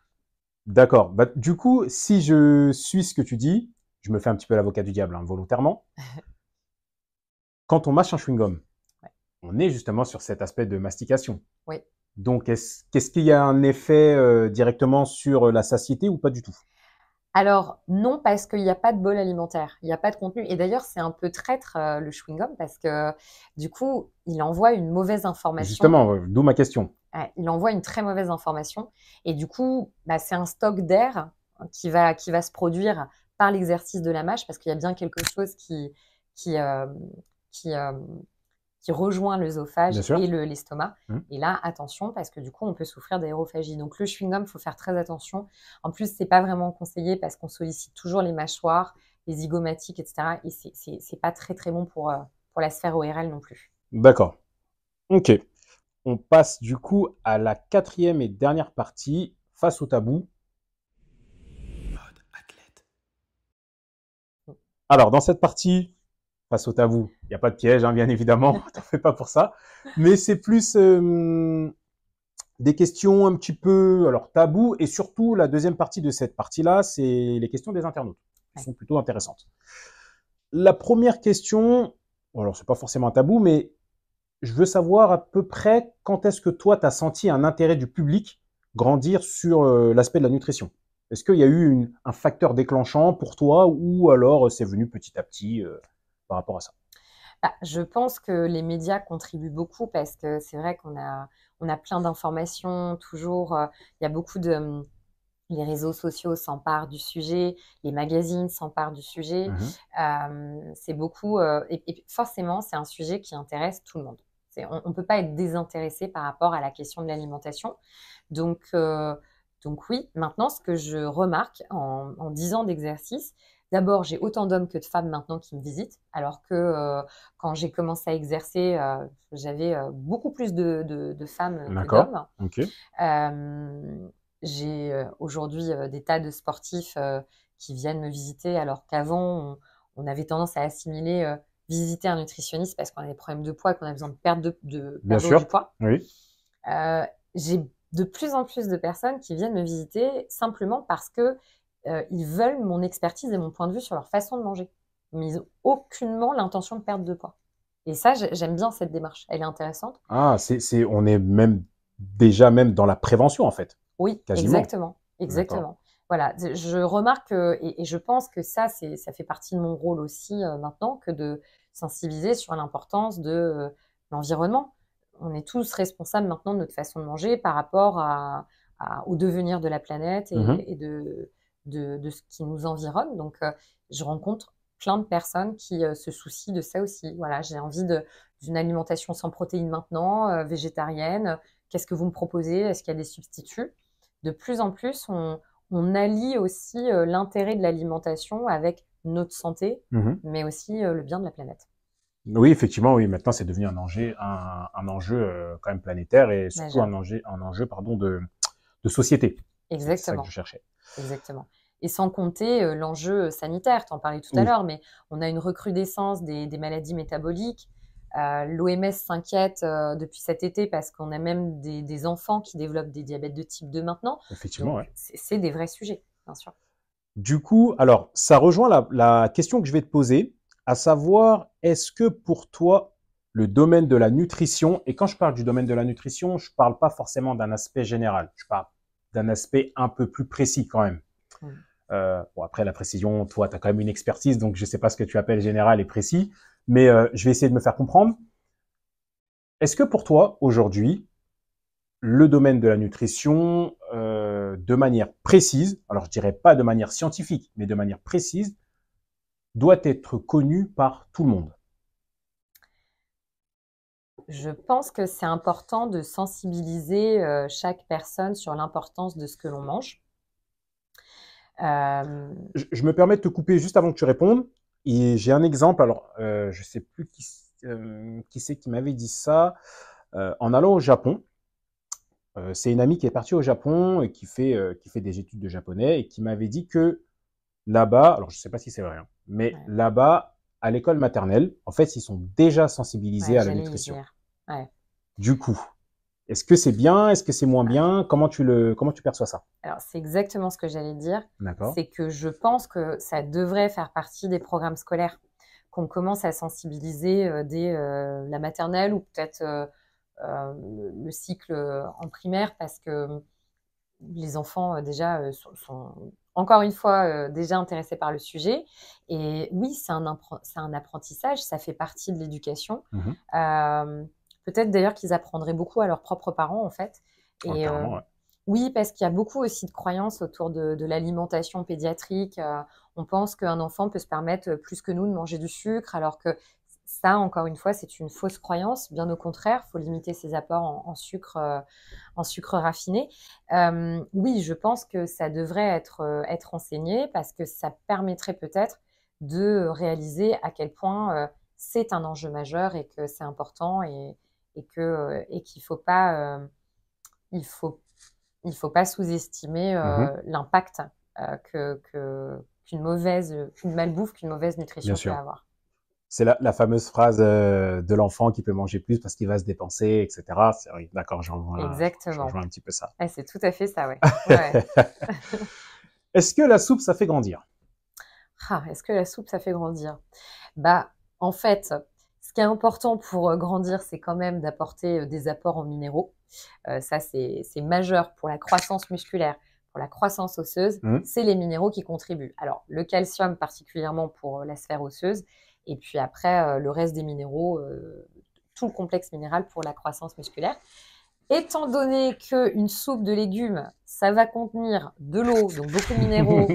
D'accord. Bah, du coup, si je suis ce que tu dis, je me fais un petit peu l'avocat du diable, hein, volontairement. Quand on mâche un chewing-gum, Ouais. on est justement sur cet aspect de mastication. Oui. Donc, qu'est-ce qu'il y a un effet directement sur la satiété ou pas du tout? Alors, non, parce qu'il n'y a pas de bol alimentaire, il n'y a pas de contenu. Et d'ailleurs, c'est un peu traître, le chewing-gum, parce que du coup, il envoie une mauvaise information. Justement, d'où ma question. Il envoie une très mauvaise information. Et du coup, c'est un stock d'air qui va se produire par l'exercice de la mâche, parce qu'il y a bien quelque chose qui, euh, qui, euh, qui rejoint l'œsophage Bien sûr. et l'estomac. Mmh. Et là, attention, parce que du coup, on peut souffrir d'aérophagie. Donc, le chewing-gum, il faut faire très attention. En plus, c'est pas vraiment conseillé parce qu'on sollicite toujours les mâchoires, les zygomatiques, etc. Et c'est pas très, très bon pour la sphère ORL non plus. D'accord. Ok. On passe du coup à la quatrième et dernière partie, face au tabou. Mode athlète. Alors, dans cette partie, face au tabou, il n'y a pas de piège, hein, bien évidemment, t'en fais pas pour ça. Mais c'est plus des questions un petit peu alors tabou, et surtout la deuxième partie de cette partie-là, c'est les questions des internautes, qui sont plutôt intéressantes. La première question, alors c'est pas forcément un tabou, mais je veux savoir à peu près quand est-ce que toi, tu as senti un intérêt du public grandir sur l'aspect de la nutrition. Est-ce qu'il y a eu un facteur déclenchant pour toi ou alors c'est venu petit à petit par rapport à ça? Je pense que les médias contribuent beaucoup parce que c'est vrai qu'on a plein d'informations toujours. Il y a beaucoup de... Les réseaux sociaux s'emparent du sujet, les magazines s'emparent du sujet. C'est beaucoup... et forcément, c'est un sujet qui intéresse tout le monde. On ne peut pas être désintéressé par rapport à la question de l'alimentation. Donc oui, maintenant, ce que je remarque en 10 ans d'exercice, d'abord, j'ai autant d'hommes que de femmes maintenant qui me visitent, alors que quand j'ai commencé à exercer, j'avais beaucoup plus de femmes que d'hommes. Ok. J'ai aujourd'hui des tas de sportifs qui viennent me visiter, alors qu'avant, on avait tendance à assimiler visiter un nutritionniste parce qu'on a des problèmes de poids et qu'on a besoin de perdre Bien du sûr. poids. Oui. J'ai de plus en plus de personnes qui viennent me visiter simplement parce que ils veulent mon expertise et mon point de vue sur leur façon de manger. Mais ils n'ont aucunement l'intention de perdre de poids. Et ça, j'aime bien cette démarche. Elle est intéressante. Ah, on est même déjà même dans la prévention en fait. Oui, Quasiment. exactement. voilà, je remarque et je pense que ça fait partie de mon rôle aussi maintenant que de sensibiliser sur l'importance de l'environnement. On est tous responsables maintenant de notre façon de manger par rapport au devenir de la planète Mhm. et de ce qui nous environne. Donc, je rencontre plein de personnes qui se soucient de ça aussi. Voilà, j'ai envie d'une alimentation sans protéines maintenant, végétarienne. Qu'est-ce que vous me proposez? Est-ce qu'il y a des substituts? De plus en plus, on allie aussi l'intérêt de l'alimentation avec notre santé, Mhm. mais aussi le bien de la planète. Oui, effectivement, oui. Maintenant, c'est devenu un enjeu quand même planétaire et surtout Majeur. un enjeu, pardon, de société. C'est ça que je Exactement, cherchais. exactement. Et sans compter l'enjeu sanitaire, tu en parlais tout à Oui, l'heure, mais on a une recrudescence des maladies métaboliques. L'OMS s'inquiète depuis cet été parce qu'on a même des enfants qui développent des diabètes de type 2 maintenant. effectivement, ouais. Donc, c'est des vrais sujets, bien sûr. Du coup, alors, ça rejoint la question que je vais te poser, à savoir, est-ce que pour toi, le domaine de la nutrition, et quand je parle du domaine de la nutrition, je parle pas forcément d'un aspect général, je parle d'un aspect un peu plus précis quand même. Mm. Bon, après, la précision, toi, tu as quand même une expertise, donc je sais pas ce que tu appelles général et précis, mais je vais essayer de me faire comprendre. Est-ce que pour toi, aujourd'hui, le domaine de la nutrition, de manière précise, alors je dirais pas de manière scientifique, mais de manière précise, doit être connu par tout le monde? Je pense que c'est important de sensibiliser chaque personne sur l'importance de ce que l'on mange. Euh, Je me permets de te couper juste avant que tu répondes. Et j'ai un exemple, alors je sais plus qui c'est qui m'avait dit ça. En allant au Japon, c'est une amie qui est partie au Japon et qui fait des études de japonais et qui m'avait dit que là-bas, alors je ne sais pas si c'est vrai, hein, mais ouais, là-bas, à l'école maternelle, en fait, ils sont déjà sensibilisés ouais, à la j'allais y nutrition. venir. Ouais. Du coup, est-ce que c'est bien? Est-ce que c'est moins bien? Comment tu perçois ça? Alors, c'est exactement ce que j'allais dire. D'accord. C'est que je pense que ça devrait faire partie des programmes scolaires, qu'on commence à sensibiliser dès la maternelle ou peut-être le cycle en primaire, parce que les enfants déjà sont encore une fois déjà intéressés par le sujet. Et oui, c'est un apprentissage, ça fait partie de l'éducation. Mhm. Euh, Peut-être d'ailleurs qu'ils apprendraient beaucoup à leurs propres parents en fait. Ouais, Et carrément, ouais. oui, parce qu'il y a beaucoup aussi de croyances autour de l'alimentation pédiatrique. On pense qu'un enfant peut se permettre plus que nous de manger du sucre, alors que ça, encore une fois, c'est une fausse croyance. Bien au contraire, il faut limiter ses apports en sucre raffiné. Oui, je pense que ça devrait être enseigné parce que ça permettrait peut-être de réaliser à quel point c'est un enjeu majeur et que c'est important et qu'il il faut, il faut pas sous-estimer Mhm. l'impact qu'une malbouffe, qu'une mauvaise Bien nutrition peut sûr. avoir. C'est la fameuse phrase de l'enfant qui peut manger plus parce qu'il va se dépenser, etc. Oui, d'accord, je Exactement. rejoins un petit peu ça. Ah, c'est tout à fait ça, ouais. Ouais. Est-ce que la soupe, ça fait grandir? Ah, est-ce que la soupe, ça fait grandir? Bah, en fait, ce qui est important pour grandir, c'est quand même d'apporter des apports en minéraux. Ça, c'est majeur pour la croissance musculaire, pour la croissance osseuse. Mhm. C'est les minéraux qui contribuent. Alors, le calcium particulièrement pour la sphère osseuse, et puis après, le reste des minéraux, tout le complexe minéral pour la croissance musculaire. Étant donné qu'une soupe de légumes, ça va contenir de l'eau, donc beaucoup de minéraux,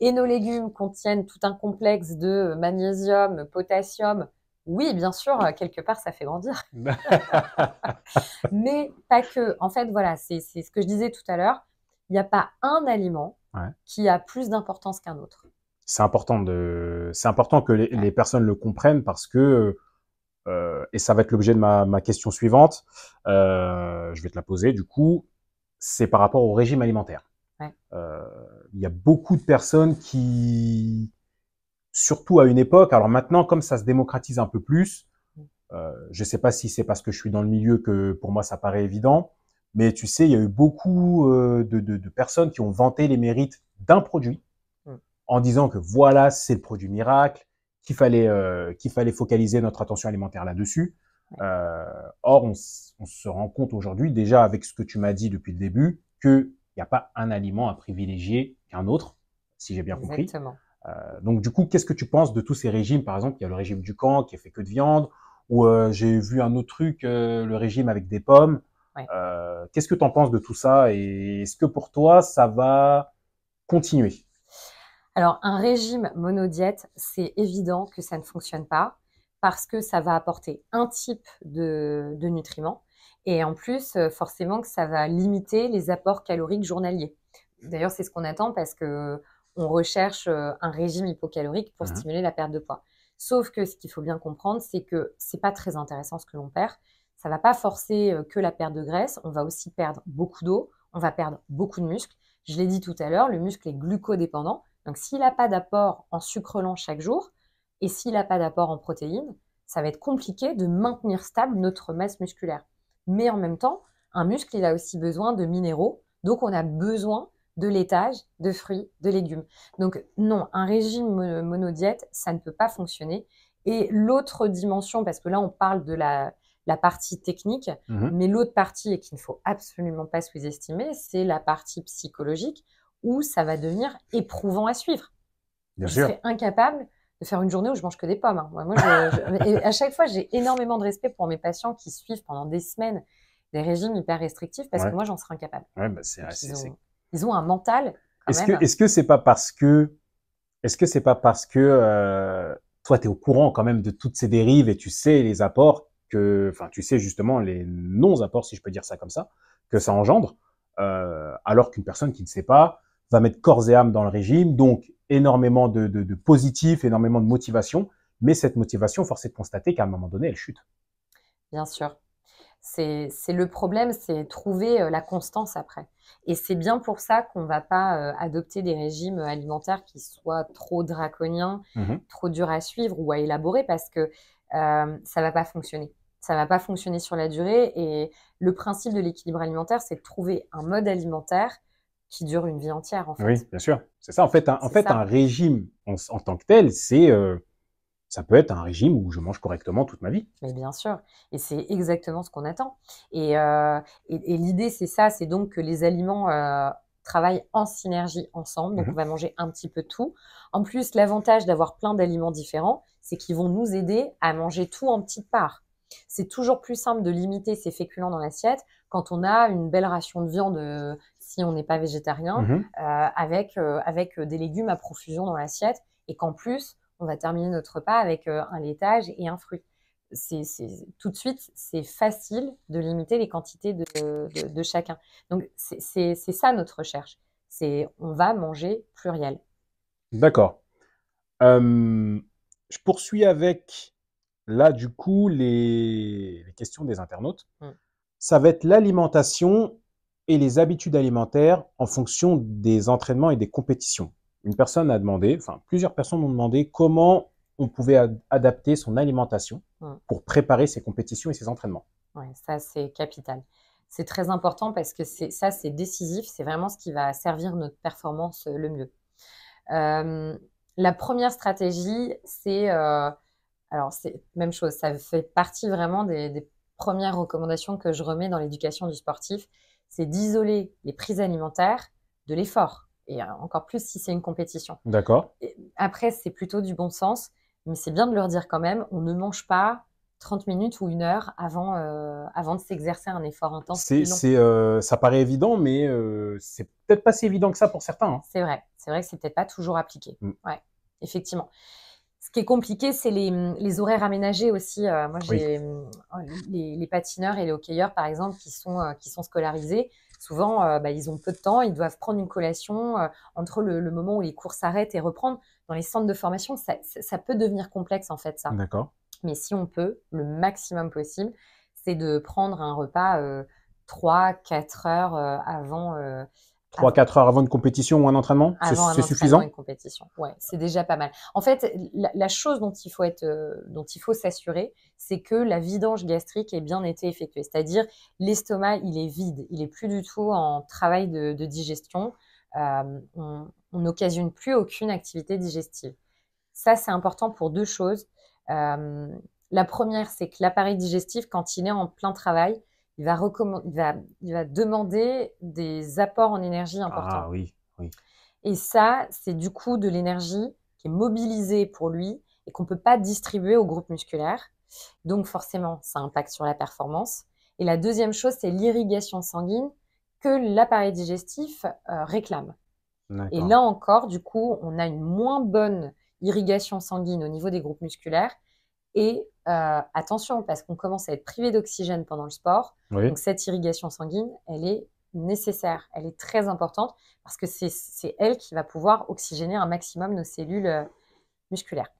et nos légumes contiennent tout un complexe de magnésium, potassium, oui, bien sûr, quelque part, ça fait grandir. Mais pas que. En fait, voilà, c'est ce que je disais tout à l'heure. Il n'y a pas un aliment Ouais. qui a plus d'importance qu'un autre. C'est important que Ouais. les personnes le comprennent parce que, et ça va être l'objet de ma question suivante, je vais te la poser du coup, c'est par rapport au régime alimentaire. Ouais. Euh, il y a beaucoup de personnes qui, surtout à une époque, alors maintenant comme ça se démocratise un peu plus, je sais pas si c'est parce que je suis dans le milieu que pour moi ça paraît évident, mais tu sais, il y a eu beaucoup de personnes qui ont vanté les mérites d'un produit Mm. en disant que voilà, c'est le produit miracle, qu'il fallait focaliser notre attention alimentaire là-dessus. Ouais. Or, on se rend compte aujourd'hui, déjà avec ce que tu m'as dit depuis le début, qu'il n'y a pas un aliment à privilégier qu'un autre, si j'ai bien compris. Exactement. Donc du coup, qu'est-ce que tu penses de tous ces régimes? Par exemple, il y a le régime du camp qui est fait que de viande, ou j'ai vu un autre truc, le régime avec des pommes. Ouais. Qu'est-ce que tu en penses de tout ça et est-ce que pour toi, ça va continuer? Alors, un régime monodiète, c'est évident que ça ne fonctionne pas parce que ça va apporter un type de nutriments et en plus, forcément que ça va limiter les apports caloriques journaliers. D'ailleurs, c'est ce qu'on attend parce que on recherche un régime hypocalorique pour Mhm. stimuler la perte de poids. Sauf que ce qu'il faut bien comprendre, c'est que c'est pas très intéressant ce que l'on perd. Ça va pas forcer que la perte de graisse. On va aussi perdre beaucoup d'eau. On va perdre beaucoup de muscles. Je l'ai dit tout à l'heure, le muscle est glucodépendant. Donc, s'il n'a pas d'apport en sucre lent chaque jour et s'il n'a pas d'apport en protéines, ça va être compliqué de maintenir stable notre masse musculaire. Mais en même temps, un muscle, il a aussi besoin de minéraux. Donc, on a besoin de laitage, de fruits, de légumes. Donc, non, un régime monodiète, ça ne peut pas fonctionner. Et l'autre dimension, parce que là, on parle de la partie technique, Mhm. mais l'autre partie, et qu'il ne faut absolument pas sous-estimer, c'est la partie psychologique où ça va devenir éprouvant à suivre. Bien Je sûr. serais incapable de faire une journée où je mange que des pommes. Hein. Moi, et à chaque fois, j'ai énormément de respect pour mes patients qui suivent pendant des semaines des régimes hyper restrictifs parce que Ouais. moi, j'en serais incapable. Ouais, bah c'est, Donc, c'est, c'est- ils ont un mental quand Est-ce que, même. est-ce que c'est pas parce que, est-ce que c'est pas parce que toi, tu es au courant quand même de toutes ces dérives et tu sais les apports que, enfin, tu sais justement les non-apports, si je peux dire ça comme ça, que ça engendre, alors qu'une personne qui ne sait pas va mettre corps et âme dans le régime, donc énormément de positif, énormément de motivation, mais cette motivation, force est de constater qu'à un moment donné, elle chute. Bien sûr. C'est le problème, c'est trouver la constance après. Et c'est bien pour ça qu'on ne va pas adopter des régimes alimentaires qui soient trop draconiens, Mhm. trop durs à suivre ou à élaborer parce que ça ne va pas fonctionner. Ça ne va pas fonctionner sur la durée. Et le principe de l'équilibre alimentaire, c'est de trouver un mode alimentaire qui dure une vie entière, en Oui, fait. bien sûr. C'est ça. En C'est fait, un ça. régime en tant que tel, ça peut être un régime où je mange correctement toute ma vie. Mais bien sûr, et c'est exactement ce qu'on attend. Et l'idée, c'est ça, c'est donc que les aliments travaillent en synergie ensemble. Donc, on Mhm. va manger un petit peu de tout. En plus, l'avantage d'avoir plein d'aliments différents, c'est qu'ils vont nous aider à manger tout en petites parts. C'est toujours plus simple de limiter ces féculents dans l'assiette quand on a une belle ration de viande, si on n'est pas végétarien, Mhm. avec des légumes à profusion dans l'assiette, et qu'en plus, on va terminer notre repas avec un laitage et un fruit. Tout de suite, c'est facile de limiter les quantités de chacun. Donc, c'est ça notre recherche. C'est on va manger pluriel. D'accord. Je poursuis avec, là, du coup, les questions des internautes. Mm. Ça va être l'alimentation et les habitudes alimentaires en fonction des entraînements et des compétitions. Une personne a demandé, enfin, plusieurs personnes ont demandé comment on pouvait adapter son alimentation Mm. pour préparer ses compétitions et ses entraînements. Ouais, ça, c'est capital. C'est très important parce que ça, c'est décisif. C'est vraiment ce qui va servir notre performance le mieux. Euh, la première stratégie, alors c'est même chose. Ça fait partie vraiment des premières recommandations que je remets dans l'éducation du sportif. C'est d'isoler les prises alimentaires de l'effort. Et encore plus si c'est une compétition. D'accord. Et après, c'est plutôt du bon sens, mais c'est bien de leur dire quand même, on ne mange pas 30 minutes ou une heure avant de s'exercer un effort intense et long. Ça paraît évident, mais c'est peut-être pas si évident que ça pour certains, hein. C'est vrai que c'est peut-être pas toujours appliqué. Mm. Ouais, effectivement. Ce qui est compliqué, c'est les horaires aménagés aussi. Moi, Oui. j'ai les patineurs et les hockeyeurs, par exemple, qui sont scolarisés. Souvent, ils ont peu de temps, ils doivent prendre une collation entre le moment où les cours s'arrêtent et reprendre. Dans les centres de formation, ça peut devenir complexe, en fait, ça. D'accord. Mais si on peut, le maximum possible, c'est de prendre un repas 3-4 heures Trois, avant, quatre heures avant une compétition ou un entraînement, avant un c'est entraînement et une suffisant? compétition. Ouais, c'est déjà pas mal. En fait, la chose dont il faut s'assurer, c'est que la vidange gastrique ait bien été effectuée. C'est-à-dire, l'estomac, il est vide. Il est plus du tout en travail de digestion. On n'occasionne plus aucune activité digestive. Ça, c'est important pour deux choses. La première, c'est que l'appareil digestif, quand il est en plein travail, il va demander des apports en énergie importants. Ah oui, oui. Et ça, c'est du coup de l'énergie qui est mobilisée pour lui et qu'on ne peut pas distribuer au groupe musculaire. Donc forcément, ça impacte sur la performance. Et la deuxième chose, c'est l'irrigation sanguine que l'appareil digestif réclame. Et D'accord. là encore, du coup, on a une moins bonne irrigation sanguine au niveau des groupes musculaires. Et attention, parce qu'on commence à être privé d'oxygène pendant le sport. Oui. Donc cette irrigation sanguine, elle est nécessaire, elle est très importante parce que c'est elle qui va pouvoir oxygéner un maximum nos cellules musculaires.